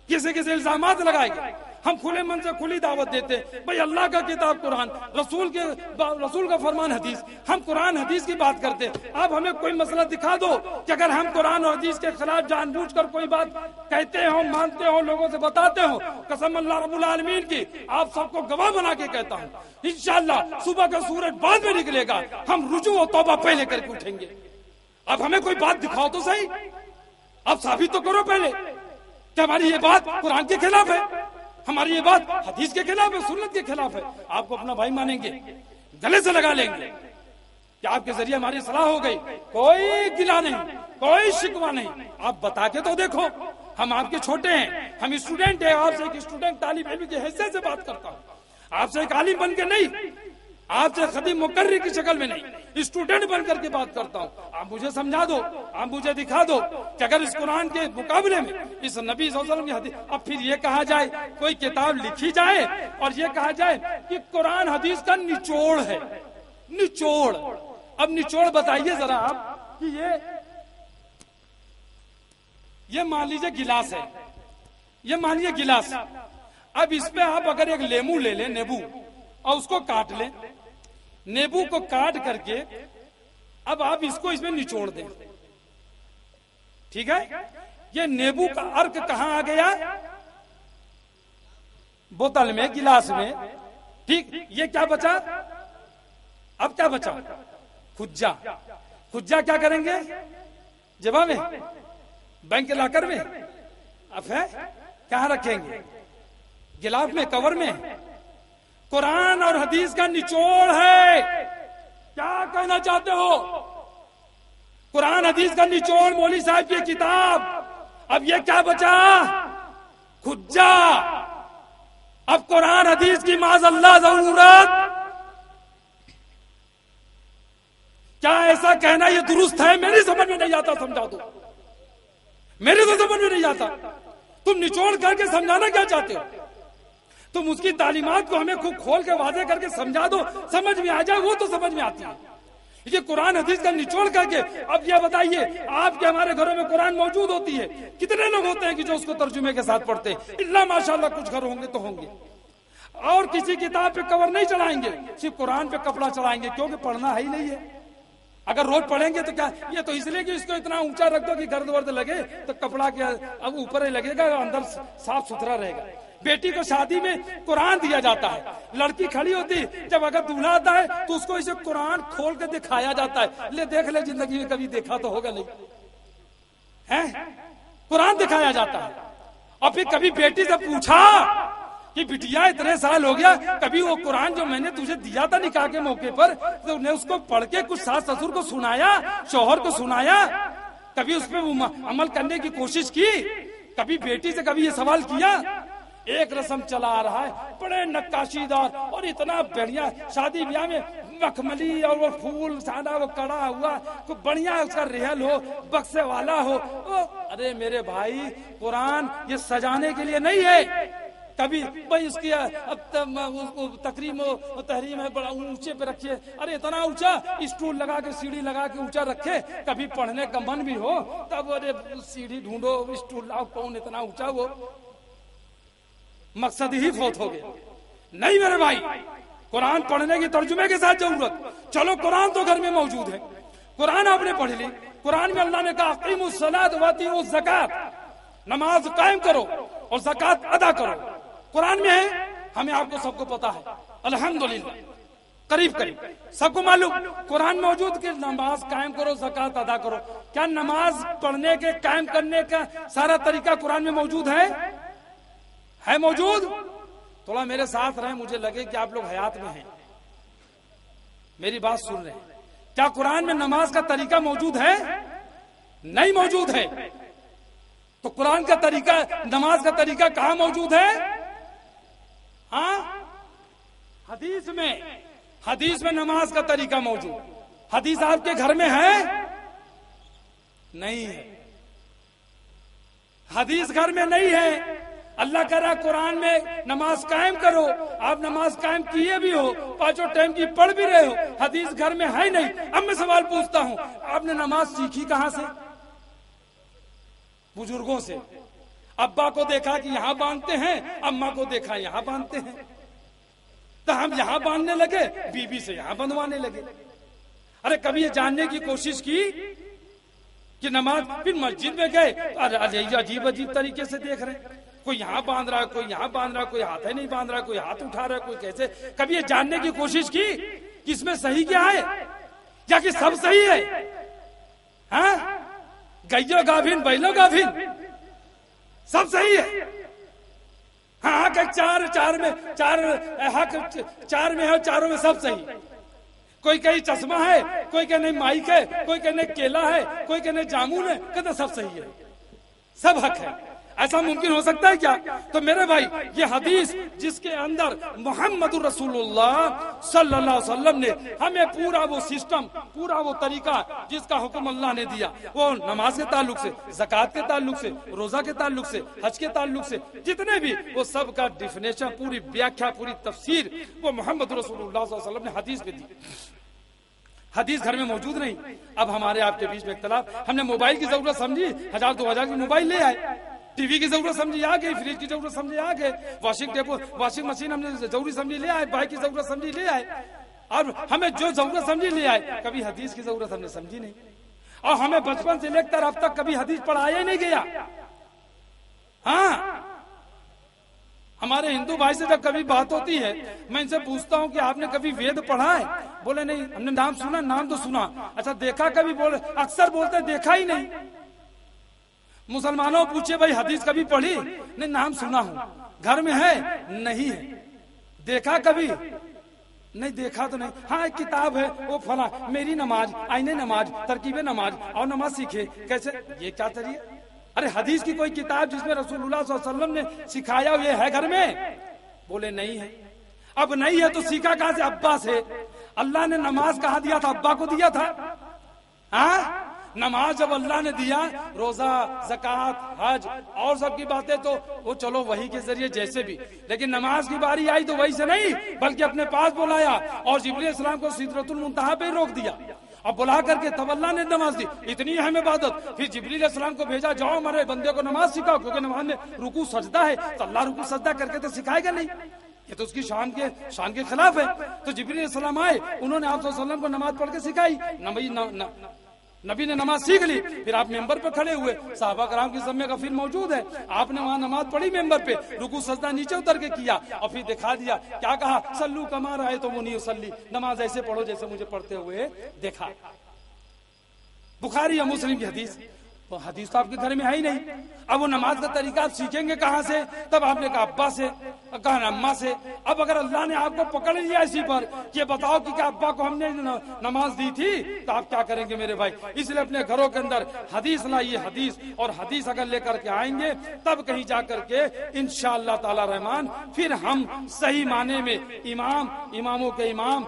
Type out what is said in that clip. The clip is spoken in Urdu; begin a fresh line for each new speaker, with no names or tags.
کسی کسی الزامات لگائے گا. ہم کھلے من سے کھلی دعوت دیتے بھائی اللہ کا کتاب قرآن، رسول کا فرمان حدیث، ہم قرآن حدیث کی بات کرتے. آپ ہمیں کوئی مسئلہ دکھا دو کہ اگر ہم قرآن اور حدیث کے خلاف جان بوجھ کر کوئی بات کہتے ہوں، مانتے ہوں، لوگوں سے بتاتے ہوں، قسم اللہ رب العالمین کی آپ سب کو گواہ بنا کے کہتا ہوں انشاءاللہ صبح کا سورج بعد میں نکلے گا، ہم رجوع و توبہ پہلے کر کے اٹھیں گے. اب ہمیں کوئی بات دکھاؤ تو صحیح، اب ثابت تو کرو پہلے کہ ہماری یہ بات قرآن کے خلاف ہے، ہماری یہ بات حدیث کے خلاف ہے، سنت کے خلاف ہے. آپ کو اپنا بھائی مانیں گے، گلے سے لگا لیں گے کہ آپ کے ذریعے ہماری صلاح ہو گئی. کوئی گلہ نہیں، کوئی شکوہ نہیں. آپ بتا کے تو دیکھو. ہم آپ کے چھوٹے ہیں، ہم اسٹوڈنٹ ہیں. آپ سے ایک اسٹوڈنٹ طالب علم کی حیثیت سے بات کرتا ہوں، آپ سے ایک عالم بن کے نہیں، آپ سے خطیب مقرر کی شکل میں نہیں، اسٹوڈنٹ بن کر کے بات کرتا ہوں. آپ مجھے سمجھا دو، آپ مجھے دکھا دو کہ اگر اس قرآن کے مقابلے میں اس نبی صلی اللہ علیہ وسلم کی حدیث، اب پھر یہ کہا جائے کوئی کتاب لکھی جائے اور یہ کہا جائے کہ قرآن حدیث کا نچوڑ ہے. نچوڑ، اب نچوڑ بتائیے ذرا آپ کہ یہ مان لیجیے گلاس ہے، یہ مانیے گلاس. اب اس پہ آپ اگر ایک لیمو لے لیں، نیبو، اور اس کو کاٹ لیں، نیبو کو کاٹ کر کے اب آپ اس کو اس میں نچوڑ دیں، ٹھیک ہے؟ یہ نیبو کا ارک کہاں آ گیا؟ بوتل میں، گلاس میں، ٹھیک. یہ کیا بچا؟ اب کیا بچا؟ کھجا. کھجا کیا کریں گے؟ جبا میں، بینک لاکر میں، اب ہے کہاں رکھیں گے؟ گلاس میں، کور میں. قرآن اور حدیث کا نچوڑ ہے. کیا کہنا چاہتے ہو؟ قرآن حدیث کا نچوڑ مولوی صاحب کی کتاب. اب یہ کیا بچا؟ کھجا. اب قرآن حدیث کی معاذ اللہ ضرورت. کیا ایسا کہنا یہ درست ہے؟ میری سمجھ میں نہیں آتا، سمجھا دو. میرے تو سمجھ میں نہیں آتا. تم نچوڑ کر کے سمجھانا کیا چاہتے ہو؟ تم اس کی تعلیمات کو ہمیں خوب کھول کے واضح کر کے سمجھا دو، سمجھ میں آ جائے، وہ تو سمجھ میں آتی ہے. یہ قرآن حدیث کا نچوڑ کر کے اب یہ بتائیے آپ کے ہمارے گھروں میں قرآن موجود ہوتی ہے، کتنے لوگ ہوتے ہیں کہ جو اس کو ترجمے کے ساتھ پڑھتے ہیں؟ اللہ ماشاءاللہ کچھ گھر ہوں گے تو ہوں گے. اور کسی کتاب پہ کور نہیں چڑھائیں گے، صرف قرآن پہ کپڑا چڑھائیں گے، کیونکہ پڑھنا ہے ہی نہیں ہے. اگر روز پڑھیں گے تو کیا، یہ تو اس لیے کہ اس کو اتنا اونچا رکھ دو کہ گرد ورد لگے تو کپڑا کیا اب اوپر ہی لگے گا، اندر صاف ستھرا رہے گا. بیٹی کو شادی میں قرآن دیا جاتا ہے، لڑکی کھڑی ہوتی جب اگر دولہا آتا ہے تو اس کو اسے قرآن کھول کے دکھایا جاتا ہے. لے دیکھ لے، زندگی میں کبھی دیکھا تو ہوگا نہیں ہے، قرآن دکھایا جاتا ہے. اور پھر کبھی بیٹی سے پوچھا کہ بٹیا اتنے سال ہو گیا، کبھی وہ قرآن جو میں نے تجھے دیا تھا نکاح کے موقع پر تو نے اس کو پڑھ کے کچھ ساس سسر کو سنایا، شوہر کو سنایا، کبھی اس پہ عمل کرنے کی کوشش کی؟ کبھی بیٹی سے کبھی یہ سوال کیا؟ ایک رسم چلا آ رہا ہے بڑے نقاشی دار اور اتنا بڑھیا، شادی بیاہ میں مخملی اور وہ پھول سادہ وہ کڑا ہوا کوئی بڑھیا اس کا ریحل ہو، بکسے والا ہو. ارے میرے بھائی، قرآن یہ سجانے کے لیے نہیں ہے. کبھی بھائی اس کی تقریم و تحریم ہے، بڑا اونچے پہ رکھیے. ارے اتنا اونچا اسٹول لگا کے، سیڑھی لگا کے اونچا رکھے. کبھی پڑھنے کا من بھی ہو تب ارے سیڑھی ڈھونڈو، اسٹول لاؤ، کون اتنا اونچا؟ وہ مقصد ہی فوت ہو گیا. نہیں میرے بھائی، قرآن پڑھنے کی ترجمے کے ساتھ ضرورت. چلو قرآن تو گھر میں موجود ہے، قرآن آپ نے پڑھ لی. قرآن میں اللہ نے کہا اقیموا الصلاۃ وآتیوا الزکاۃ، نماز قائم کرو اور زکات ادا کرو. قرآن میں ہے، ہمیں آپ کو سب کو پتا ہے الحمدللہ، قریب سب کو معلوم قرآن موجود کہ نماز قائم کرو، زکات ادا کرو. کیا نماز پڑھنے کے قائم کرنے کا سارا طریقہ قرآن میں موجود ہے موجود؟ تھوڑا میرے ساتھ رہیں، مجھے لگے کہ آپ لوگ حیات میں ہیں، میری بات سن رہے ہیں. کیا قرآن میں نماز کا طریقہ موجود ہے؟ نہیں موجود ہے. تو قرآن کا طریقہ، نماز کا طریقہ کہاں موجود ہے؟ ہاں، حدیث میں نماز کا طریقہ موجود. حدیث آپ کے گھر میں ہے؟ نہیں ہے، حدیث گھر میں نہیں ہے. اللہ کہہ رہا قرآن میں نماز قائم کرو. آپ نماز قائم کیے بھی ہو، پانچوں ٹائم کی پڑھ بھی رہے ہو، حدیث گھر میں ہے نہیں. اب میں سوال پوچھتا ہوں، آپ نے نماز سیکھی کہاں سے؟ بزرگوں سے. ابا کو دیکھا کہ یہاں باندھتے ہیں، اماں کو دیکھا یہاں باندھتے ہیں، تو ہم یہاں باندھنے لگے، بیوی سے یہاں بندھوانے لگے۔ ارے کبھی یہ جاننے کی کوشش کی کہ نماز، پھر مسجد میں گئے، عجیب عجیب طریقے سے دیکھ رہے ہیں، کوئی یہاں باندھ رہا ہے، کوئی یہاں باندھ رہا ہے، کوئی ہاتھ نہیں باندھ رہا ہے، کوئی ہاتھ اٹھا رہا ہے، کوئی کیسے۔ کبھی یہ جاننے کی کوشش کی کہ اس میں صحیح کیا ہے، یا کہ سب صحیح ہے؟ ہاں، گئیو گابھین بیلو گابھین، سب صحیح ہے۔ ہاں کہ چار میں ہے، چاروں میں سب صحیح۔ کوئی کہیں چشمہ ہے، کوئی کہنے مائک ہے، کوئی کہنے کیلا ہے، کوئی کہنے جامون ہے، کہتے سب صحیح ہے، سب حق ہے۔ ایسا ممکن ہو سکتا ہے کیا؟ تو میرے بھائی، یہ حدیث جس کے اندر محمد رسول اللہ صلی اللہ علیہ وسلم نے ہمیں پورا وہ سسٹم، پورا وہ طریقہ جس کا حکم اللہ نے دیا، وہ نماز کے تعلق سے، زکوٰۃ کے تعلق سے، روزہ کے تعلق سے، حج کے تعلق سے، جتنے بھی، وہ سب کا ڈیفینیشن، پوری ویاخیا، پوری تفسیر وہ محمد رسول اللہ صلی اللہ علیہ وسلم نے حدیث میں دی۔ حدیث گھر میں موجود نہیں، اب ہمارے آپ کے بیچ میں اختلاف۔ ہم نے موبائل کی ضرورت سمجھی، 1000-2000 کی موبائل لے آئے، ٹی وی کی ضرورت سمجھی آ گئی، فریج کی ضرورت سمجھی آ گئے، واشنگ مشین ہم نے ضروری سمجھی لے آئے، بائک کی ضرورت سمجھی لے آئے، اور ہمیں جو ضرورت سمجھی لے آئے، کبھی حدیث کی ضرورت ہم نے سمجھی نہیں، اور ہمیں بچپن سے لے کر اب تک کبھی حدیث پڑھایا ہی نہیں گیا۔ ہاں، ہمارے ہندو بھائی سے جب کبھی بات ہوتی ہے، میں ان سے پوچھتا ہوں کہ آپ نے کبھی وید پڑھا ہے؟ بولے نہیں، ہم نے نام سنا، نام تو سنا۔ اچھا دیکھا کبھی؟ بولے اکثر بولتے دیکھا ہی نہیں۔ مسلمانوں پوچھے بھائی حدیث کبھی پڑھی؟ نہیں، نام سنا ہوں، گھر میں ہے نہیں ہے، دیکھا کبھی؟ نہیں دیکھا تو نہیں، ہاں ایک کتاب ہے وہ فلاں، میری نماز، آئین نماز، ترکیب نماز، اور نماز سیکھے کیسے، یہ کیا طریقہ؟ ارے حدیث کی کوئی کتاب جس میں رسول اللہ صلی اللہ علیہ وسلم نے سکھایا یہ ہے گھر میں؟ بولے نہیں ہے۔ اب نہیں ہے تو سیکھا کہاں سے؟ ابا سے۔ اللہ نے نماز کہاں دیا تھا؟ ابا کو دیا تھا۔ ہاں، نماز جب اللہ نے دیا، روزہ، زکوٰۃ، حج اور سب کی باتیں تو وہ چلو وہی کے ذریعے جیسے بھی، لیکن نماز کی باری آئی تو وہی سے نہیں، بلکہ اپنے پاس بلایا اور جبریل علیہ السلام کو سدرۃ المنتہا پہ روک دیا، اور بلا کر کے تب اللہ نے نماز دی، اتنی اہم عبادت۔ پھر جبریل علیہ السلام کو بھیجا، جاؤ ہمارے بندے کو نماز سکھاؤ، کیونکہ نماز میں رکوع سجدہ ہے، تو اللہ رکوع سجدہ کر کے تو سکھائے گا نہیں، یہ تو اس کی شان کے خلاف ہے۔ تو جبریل علیہ السلام آئے، انہوں نے آپ صلی اللہ علیہ وسلم کو نماز پڑھ کے سکھائی، نبی نے نماز سیکھ لی، پھر آپ ممبر پہ کھڑے ہوئے، صحابہ کرام کی ذمہ کا پھر موجود ہے، آپ نے وہاں نماز پڑھی ممبر پہ، رکوع سجدہ نیچے اتر کے کیا، اور پھر دکھا دیا، کیا کہا؟ صلو کما رأیتمونی اصلی، نماز ایسے پڑھو جیسے مجھے پڑھتے ہوئے دیکھا۔ بخاری یا مسلم کی حدیث، وہ حدیث تو آپ کے گھر میں ہے ہی نہیں۔ اب وہ نماز کا طریقہ آپ سیکھیں گے کہاں سے؟ تب آپ نے کہا ابا سے، کہا اماں سے۔ اب اگر اللہ نے آپ کو پکڑ لیا اسی پر کہ بتاؤ کہ کیا ابا کو ہم نے نماز دی تھی، تو آپ کیا کریں گے میرے بھائی؟ اس لیے اپنے گھروں کے اندر حدیث لائیے، حدیث، اور حدیث اگر لے کر کے آئیں گے تب کہیں جا کر کے انشاءاللہ تعالی رحمان پھر ہم صحیح معنی میں اماموں کے امام